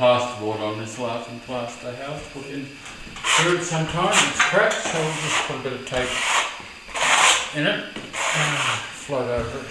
plasterboard on this lath and plaster house. Put in through it sometimes, it's cracked, so we'll just put a bit of tape in it and float over it.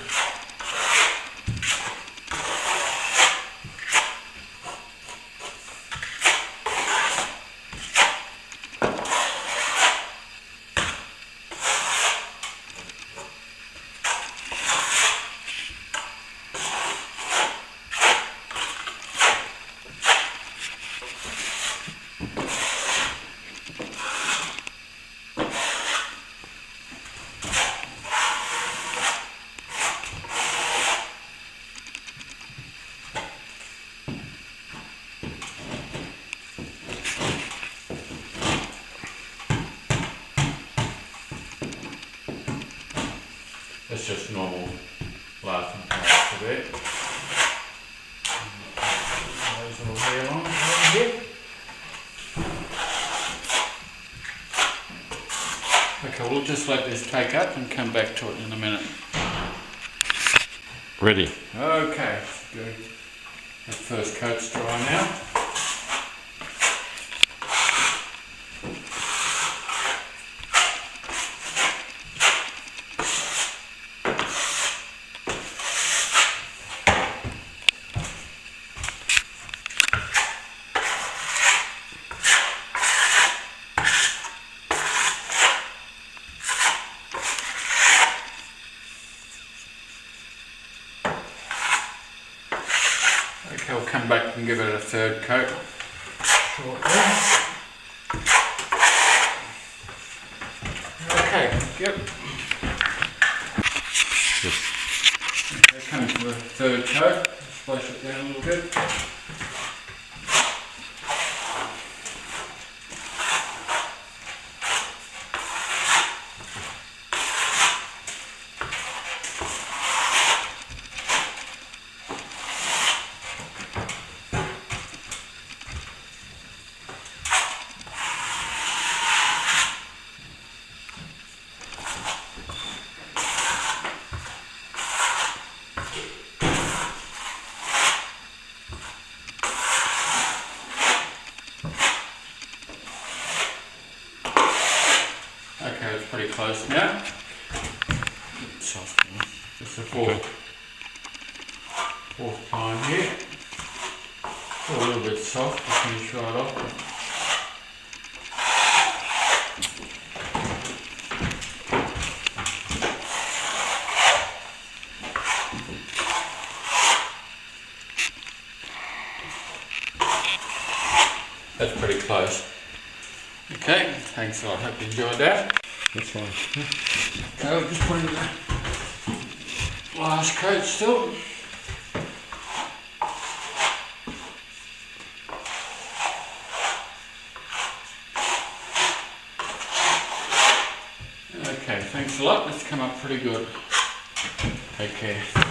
It's just normal lath and plaster there. Those little hair lines over here. Okay, we'll just let this take up and come back to it in a minute. Ready. Okay, good. That first coat's dry now. Okay, we'll come back and give it a third coat shortly. Okay, yep. Okay, coming to the third coat. Splash it down a little bit. Okay, it's pretty close now. Soft. Just a fourth time here. Still a little bit soft to finish right off. That's pretty close. Okay, thanks a lot. Hope you enjoyed that. That's fine. Okay, we'll just put in the last coat still. Okay, thanks a lot. That's come up pretty good. Take care.